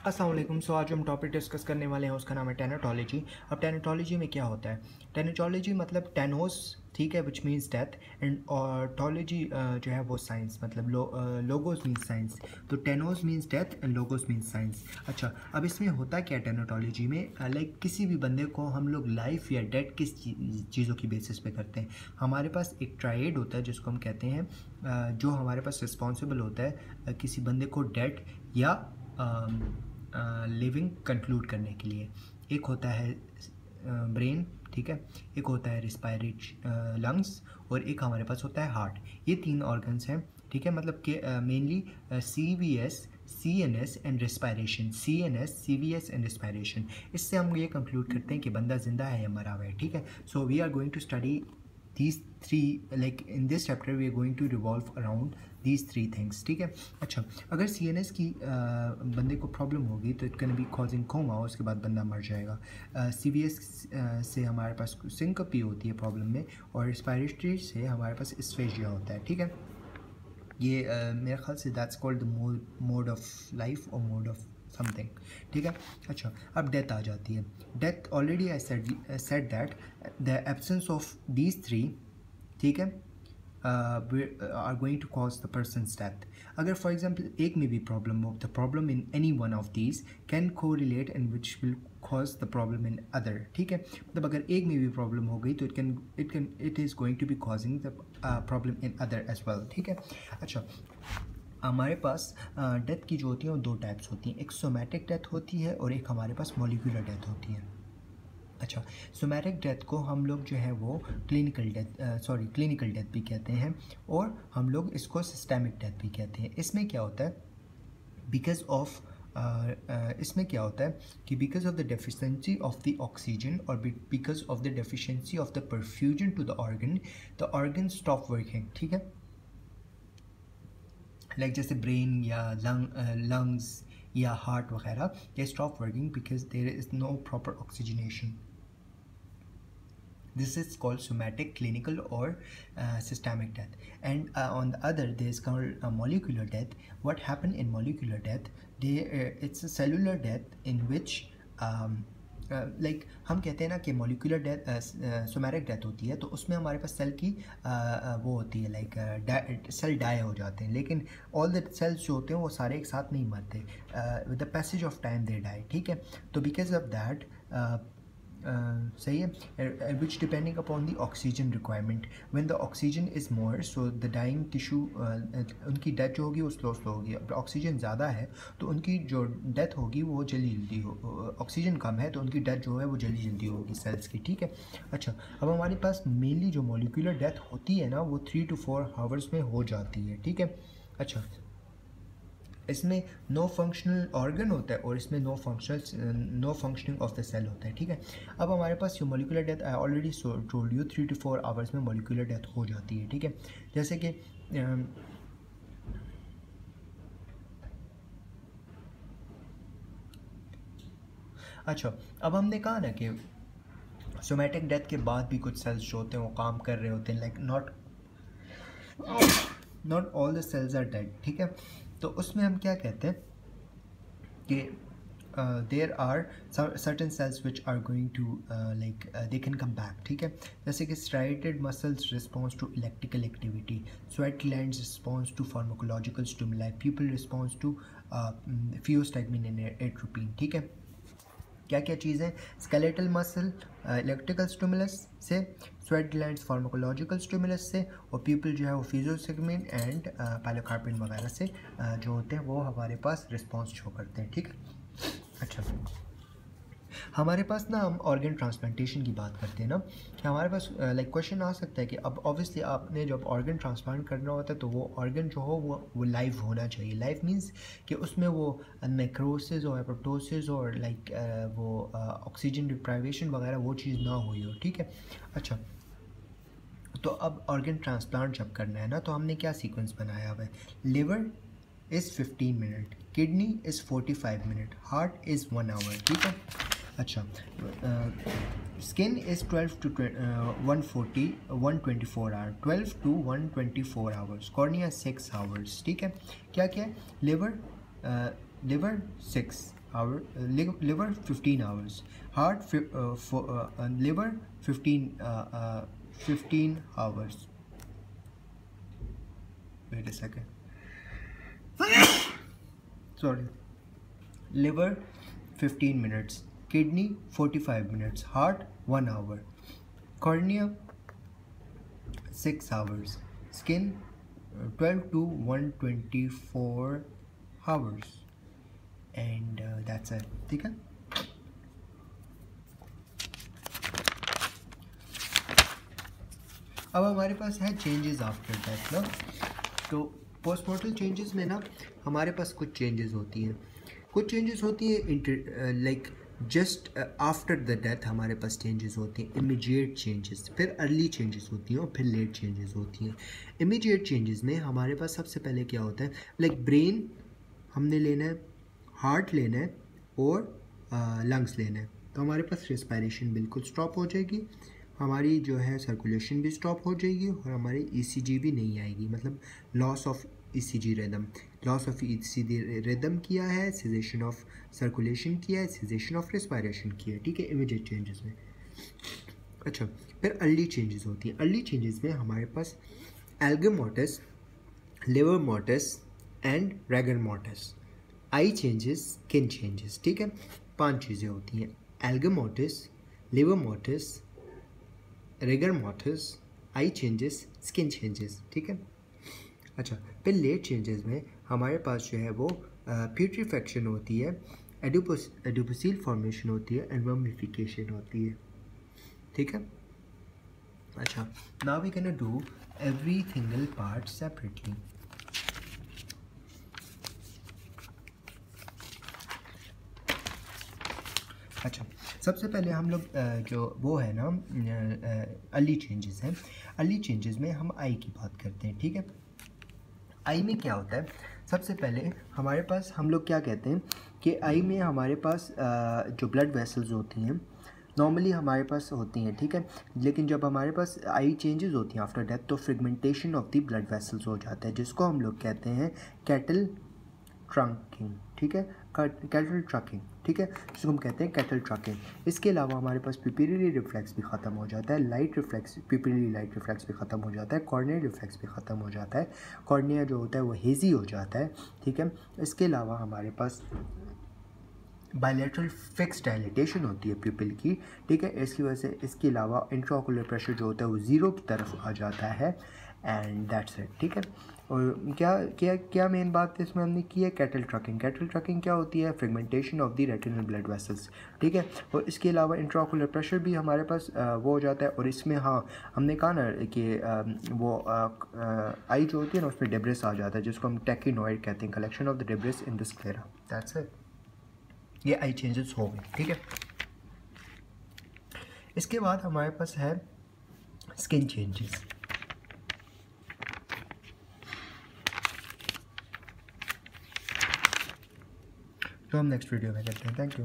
अस्सलाम वालेकुम। सो आज हम टॉपिक डिस्कस करने वाले हैं, उसका नाम है टेनेटोलॉजी। अब टेनेटोलॉजी में क्या होता है? टेनेटोलॉजी मतलब टेनोस, ठीक है, विच मीन्स डेथ, एंड और टोलॉजी जो है वो साइंस, मतलब लोगोस मीन्स साइंस। तो टेनोस means death and logos means science. अच्छा, अब इसमें होता क्या है टेनेटोलॉजी में? लाइक किसी भी बंदे को हम लोग लाइफ या डेथ किस चीज़ों की बेसिस पे करते हैं? हमारे पास एक ट्राइड होता है जिसको हम कहते हैं, जो हमारे पास रिस्पॉन्सिबल होता है किसी बंदे को डेथ या लिविंग कंक्लूड करने के लिए। एक होता है ब्रेन, ठीक है, एक होता है रिस्पायरेटरी लंग्स, और एक हमारे पास होता है हार्ट। ये तीन ऑर्गन्स हैं, ठीक है, मतलब कि mainly CVS, CNS and respiration, CNS, CVS and respiration. इससे हम ये कंक्लूड करते हैं कि बंदा जिंदा है या मरा हुआ है, ठीक है। So we are going to study these three, like in this chapter we are going to revolve around these three things, ठीक है। अच्छा, अगर CNS की बंदे को प्रॉब्लम होगी तो it can be causing coma, उसके बाद बंदा मर जाएगा। CVS से हमारे पास सिंकपी होती है प्रॉब्लम में, और रिस्पायरेटरी से हमारे पास एस्फेजिया होता है, ठीक है। ये मेरे ख्याल से that's called the mode of life और मोड ऑफ समथिंग, ठीक है। अच्छा, अब डेथ आ जाती है। Death already I said that the absence of these three, ठीक है, are going to cause the person's death. अगर फॉर एग्जाम्पल एक में भी प्रॉब्लम हो, the problem in any one of these can correlate and which will cause the problem in other, ठीक है। मतलब अगर एक में भी प्रॉब्लम हो गई तो it is going to be causing the problem in other age well, ठीक है। अच्छा, हमारे पास डेथ की जो होती है वो दो टाइप्स होती हैं, एक सोमैटिक डेथ होती है और एक हमारे पास मॉलिक्यूलर डेथ होती है। अच्छा, सोमैटिक डेथ को हम लोग जो है वो क्लिनिकल डेथ भी कहते हैं, और हम लोग इसको सिस्टेमिक डेथ भी कहते हैं। इसमें क्या होता है, बिकॉज ऑफ इसमें क्या होता है कि because of the deficiency of the oxygen और because of the deficiency of the perfusion to the organ stop working, ठीक है। लाइक जैसे ब्रेन या लंग्स या हार्ट वगैरह, ये stop working because there is no proper oxygenation. This is called somatic, clinical, or systemic death. And on the other, there is called molecular death. What happened in molecular death? It's a cellular death in which like हम कहते हैं ना कि molecular death somatic death होती है, तो उसमें हमारे पास सेल की वो होती है, लाइक सेल डाई हो जाते हैं, लेकिन ऑल द सेल्स जो होते हैं वो सारे एक साथ नहीं मरते, with the passage of time they die, ठीक है। तो बिकॉज ऑफ दैट सही है, which depending upon the oxygen requirement, when the oxygen is more, so the dying tissue, उनकी डेथ जो होगी वो स्लो होगी। अब ऑक्सीजन ज़्यादा है तो उनकी जो डेथ होगी वो जल्दी जल्दी हो, ऑक्सीजन कम है तो उनकी डेथ जो है वो जल्दी जल्दी होगी सेल्स की, ठीक है। अच्छा, अब हमारे पास मेनली जो मोलिकुलर डेथ होती है ना वो 3 to 4 आवर्स में हो जाती है, ठीक है। अच्छा, इसमें नो फंक्शनल ऑर्गन होता है और इसमें no functioning of the cell होता है, ठीक है। अब हमारे पास जो molecular death, I already told you, 3 to 4 hours में मोलिकुलर डेथ हो जाती है, ठीक है। जैसे कि अच्छा, अब हमने कहा ना कि सोमैटिक डेथ के बाद भी कुछ सेल्स जो होते हैं वो काम कर रहे होते हैं, like not all the cells are dead, ठीक है। तो उसमें हम क्या कहते हैं कि there are certain cells which are going to they can come back, ठीक है। जैसे कि striated muscles response to electrical activity, sweat glands response to pharmacological stimuli, pupil response to pheostigmine and atropine, ठीक है। क्या क्या चीज़ें? स्केलेटल मसल इलेक्ट्रिकल स्टिमुलस से, स्वेट ग्लैंड्स फार्माकोलॉजिकल स्टिमुलस से, और पीपल जो है वो फिजियोसेगमेंट एंड पाइलोकार्पिन वगैरह से जो होते हैं वो हमारे पास रिस्पॉन्स शो करते हैं, ठीक है। अच्छा, हमारे पास ना, हम ऑर्गन ट्रांसप्लांटेशन की बात करते हैं ना, कि हमारे पास लाइक क्वेश्चन आ सकता है कि अब ऑब्वियसली आपने जब ऑर्गन ट्रांसप्लांट करना होता है तो वो ऑर्गन जो हो वो लाइव होना चाहिए। लाइव मींस कि उसमें वो नेक्रोसिस और एपोप्टोसिस और लाइक वो ऑक्सीजन डिप्राइवेशन वगैरह वो चीज़ ना हुई हो, ठीक है। अच्छा, तो अब ऑर्गन ट्रांसप्लांट जब करना है ना, तो हमने क्या सीक्वेंस बनाया हुआ है? Liver is 15 minute, kidney is 45 minute, heart is 1 hour, ठीक है। अच्छा, skin is 12 to 124 hour, 12 to 124 hours, cornea 6 hours, ठीक है। क्या क्या है? Liver liver 6 hour, liver 15 hours, heart liver 15 hours. Wait a second. Sorry. Liver 15 minutes, kidney 45 minutes, heart 1 hour, cornea 6 hours, skin 12 to 124 hours, and that's it. ठीक है. अब हमारे पास है चेंजेस आफ्टर डेथ ना. तो पोस्टमॉर्टम चेंजेस में ना हमारे पास कुछ चेंजेस होती हैं. कुछ चेंजेस होती है like just after the death हमारे पास चेंजेस होती हैं, इमीडिएट चेंजेस, फिर अर्ली चेंजेस होती हैं और फिर लेट चेंजेस होती हैं. इमीडिएट चेंजेस में हमारे पास सबसे पहले क्या होता है, लाइक ब्रेन हमने लेना है, हार्ट लेना है और लंग्स लेना है. तो हमारे पास रेस्पिरेशन बिल्कुल स्टॉप हो जाएगी, हमारी जो है सर्कुलेशन भी स्टॉप हो जाएगी और हमारी ईसीजी भी नहीं आएगी, मतलब loss of ECG rhythm, loss of ECG rhythm किया है, सीजेशन ऑफ सर्कुलेशन किया है, सीजेशन ऑफ रेस्पिरेशन किया है. ठीक है, इमीडिएट चेंजेस में. अच्छा, फिर अर्ली चेंजेस होती हैं. अर्ली चेंजेस में हमारे पास algor mortis, livor mortis and rigor mortis. Eye changes, skin changes. ठीक है, 5 चीज़ें होती हैं, algor mortis, livor mortis, rigor mortis, eye changes, skin changes. ठीक है. अच्छा, फिर लेट चेंजेस में हमारे पास जो है वो प्यूट्रीफेक्शन होती है, एडुपोसील फॉर्मेशन होती है एंड ममिफिकेशन होती है. ठीक है. अच्छा, now we can do every single part separately. अच्छा, सबसे पहले हम लोग जो वो है ना अर्ली चेंजेस हैं. अर्ली चेंजेस में हम आई की बात करते हैं. ठीक है. आई में क्या होता है, सबसे पहले हमारे पास हम लोग क्या कहते हैं कि आई में हमारे पास जो ब्लड वेसल्स होती हैं नॉर्मली हमारे पास होती हैं. ठीक है. लेकिन जब हमारे पास आई चेंजेस होती हैं आफ्टर डेथ तो fragmentation of the blood vessels हो जाता है, जिसको हम लोग कहते हैं कैटल ट्रंकिंग. ठीक है, कैटल ट्रकिंग. ठीक है, जिसको हम कहते हैं कैटल ट्रकिंग. इसके अलावा हमारे पास पिपिलरी रिफ्लेक्स भी ख़त्म हो जाता है, लाइट रिफ्लेक्स, पिपिलरी लाइट रिफ्लेक्स भी ख़त्म हो जाता है, कॉर्नियल रिफ्लेक्स भी ख़त्म हो जाता है, कॉर्निया जो होता है वो हेजी हो जाता है. ठीक है. इसके अलावा हमारे पास बायलैटरल फिक्स डायलिटेशन होती है प्यूपिल की. ठीक है. इसकी वजह से इसके अलावा इंट्राओकुलर प्रेशर जो होता है वो ज़ीरो की तरफ आ जाता है एंड दैट्स इट. ठीक है. और क्या क्या क्या मेन बात इसमें हमने की है, कैटल ट्रकिंग. कैटल ट्रकिंग क्या होती है, fragmentation of the retinal blood vessels. ठीक है. और इसके अलावा इंट्राओकुलर प्रेशर भी हमारे पास वो हो जाता है. और इसमें हाँ हमने कहा ना कि वो आई जो होती है ना उसमें डेब्रिस आ जाता है, जिसको हम टेकिनॉइड कहते हैं, collection of the debris in the sclera. That's it. ये आई चेंजेस हो गए. ठीक है. इसके बाद हमारे पास है स्किन चेंजेस. तो हम नेक्स्ट वीडियो में करते हैं. Thank you.